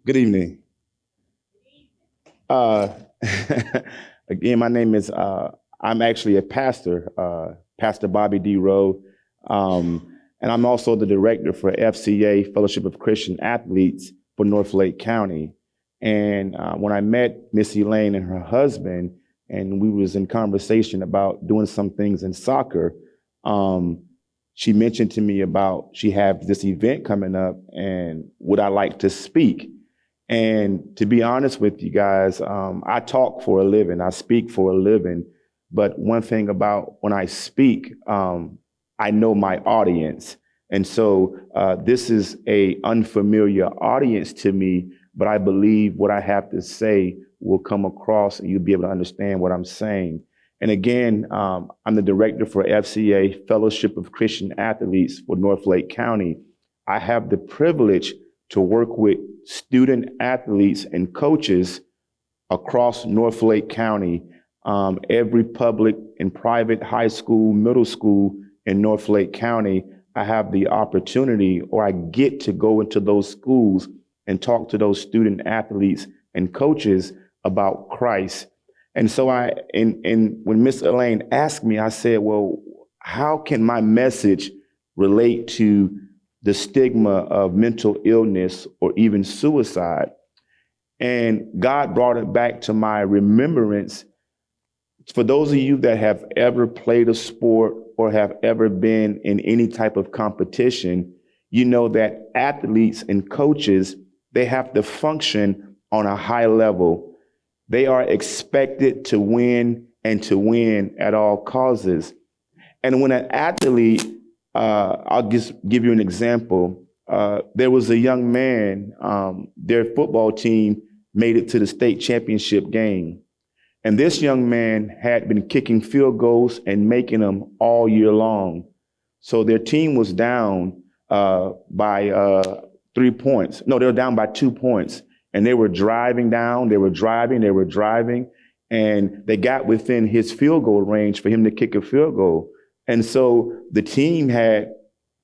Good evening. Uh, again, my name is, I'm actually a pastor, Pastor Bobby D. Rowe, and I'm also the director for FCA Fellowship of Christian Athletes for North Lake County. And when I met Miss Elaine and her husband, and we was in conversation about doing some things in soccer, she mentioned to me about she had this event coming up and would I like to speak? And to be honest with you guys, I talk for a living, I speak for a living. But one thing about when I speak, I know my audience. And so this is a unfamiliar audience to me, but I believe what I have to say will come across and you'll be able to understand what I'm saying. And again, I'm the director for FCA Fellowship of Christian Athletes for North Lake County. I have the privilege to work with student athletes and coaches across North Lake County, every public and private high school, middle school in North Lake County. I have the opportunity, or I get to go into those schools and talk to those student athletes and coaches about Christ. And so when Miss Elaine asked me, I said, well, how can my message relate to the stigma of mental illness or even suicide? And God brought it back to my remembrance. For those of you that have ever played a sport or have ever been in any type of competition, you know that athletes and coaches, they have to function on a high level. They are expected to win and to win at all causes. And when an athlete, I'll just give you an example. There was a young man, their football team made it to the state championship game. And this young man had been kicking field goals and making them all year long. So their team was down by 3 points. No, they were down by 2 points. And they were driving down, they were driving, and they got within his field goal range for him to kick a field goal. And so the team had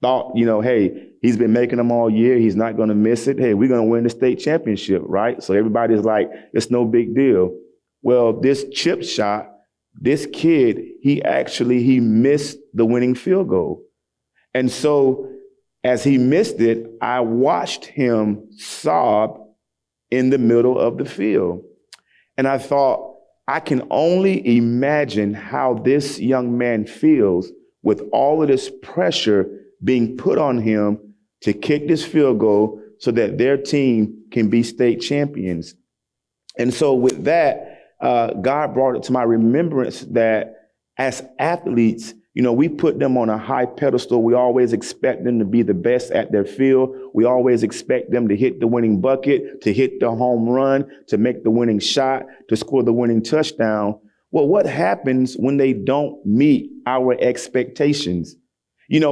thought, hey, he's been making them all year. He's not going to miss it. Hey, we're going to win the state championship, right? So everybody's like, it's no big deal. Well, this chip shot, this kid, he missed the winning field goal. And so as he missed it, I watched him sob in the middle of the field. And I thought, I can only imagine how this young man feels with all of this pressure being put on him to kick this field goal so that their team can be state champions. And so with that, God brought it to my remembrance that as athletes, we put them on a high pedestal. We always expect them to be the best at their field. We always expect them to hit the winning bucket, to hit the home run, to make the winning shot, to score the winning touchdown. Well, what happens when they don't meet our expectations?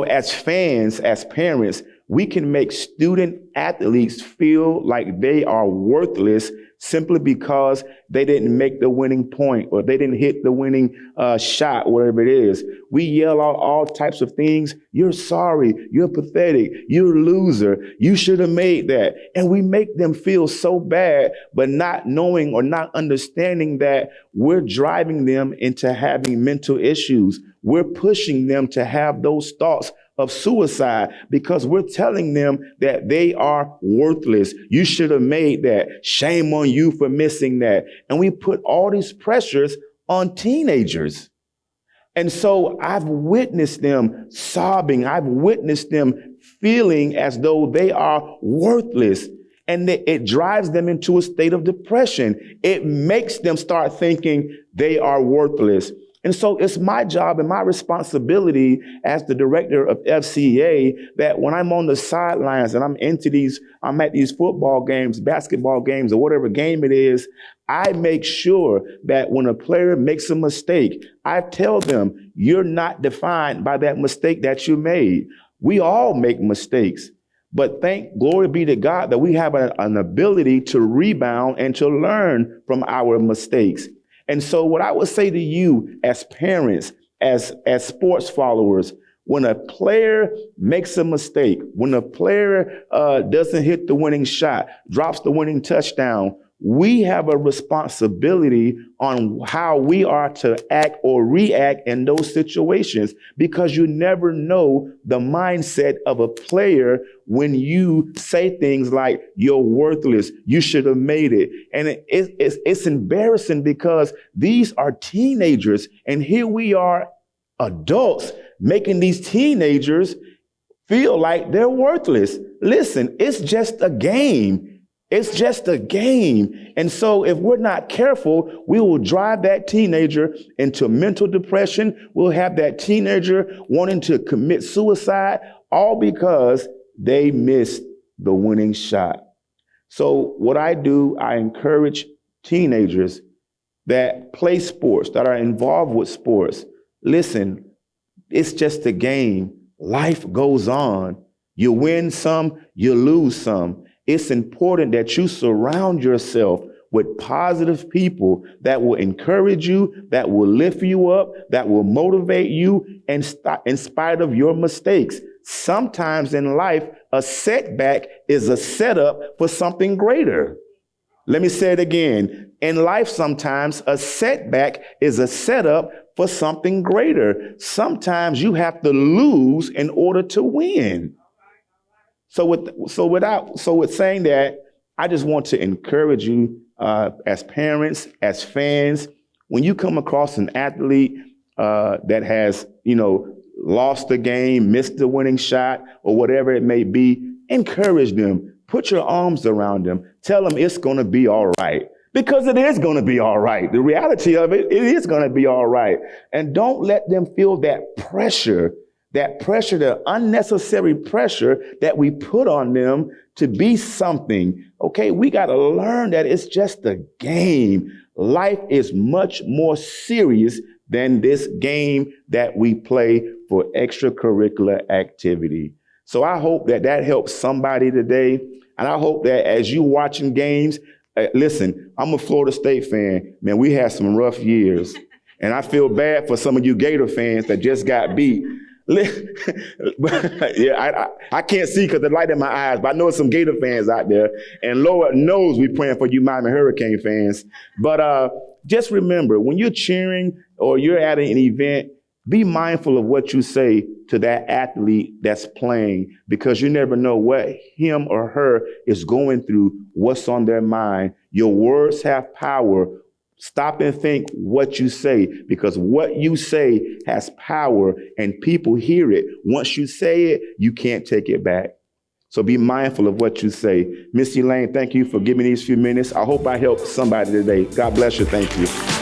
As fans, as parents, we can make student athletes feel like they are worthless simply because they didn't make the winning point or they didn't hit the winning shot, whatever it is. We yell out all types of things. You're sorry. You're pathetic. You're a loser. You should have made that. And we make them feel so bad, but not knowing or not understanding that we're driving them into having mental issues. We're pushing them to have those thoughts of suicide because we're telling them that they are worthless. You should have made that. Shame on you for missing that. And we put all these pressures on teenagers. And so I've witnessed them sobbing. I've witnessed them feeling as though they are worthless. And it drives them into a state of depression. It makes them start thinking they are worthless. And so it's my job and my responsibility as the director of FCA that when I'm on the sidelines and I'm at these football games, basketball games, or whatever game it is, I make sure that when a player makes a mistake, I tell them, you're not defined by that mistake that you made. We all make mistakes. But glory be to God that we have an ability to rebound and to learn from our mistakes. And so what I would say to you as parents, as sports followers, When a player makes a mistake, when a player doesn't hit the winning shot, drops the winning touchdown, we have a responsibility on how we are to act or react in those situations, because you never know the mindset of a player when you say things like, you're worthless, you should have made it. And it's embarrassing because these are teenagers, and here we are adults making these teenagers feel like they're worthless. Listen, it's just a game. It's just a game. And so if we're not careful, we will drive that teenager into mental depression. We'll have that teenager wanting to commit suicide, all because they missed the winning shot. So what I do, I encourage teenagers that play sports, that are involved with sports. Listen, it's just a game. Life goes on. You win some, you lose some. It's important that you surround yourself with positive people that will encourage you, that will lift you up, that will motivate you in spite of your mistakes. Sometimes in life, a setback is a setup for something greater. Let me say it again. In life, sometimes a setback is a setup for something greater. Sometimes you have to lose in order to win. So with saying that, I just want to encourage you as parents, as fans, when you come across an athlete that has, lost the game, missed the winning shot, or whatever it may be, encourage them. Put your arms around them. Tell them it's going to be all right. Because it is going to be all right. The reality of it is going to be all right. And don't let them feel that pressure, the unnecessary pressure that we put on them to be something. Okay, we got to learn that it's just a game. Life is much more serious than this game that we play for extracurricular activity. So I hope that helps somebody today. And I hope that as you watching games, listen, I'm a Florida State fan. Man, we had some rough years. And I feel bad for some of you Gator fans that just got beat. Yeah, I can't see because the light in my eyes, but I know some Gator fans out there. And Lord knows we're praying for you Miami Hurricane fans. But just remember, when you're cheering or you're at an event, be mindful of what you say to that athlete that's playing, because you never know what him or her is going through, what's on their mind. Your words have power. Stop and think what you say, because what you say has power and people hear it. Once you say it, you can't take it back. So be mindful of what you say. Miss Elaine, thank you for giving me these few minutes. I hope I helped somebody today. God bless you. Thank you.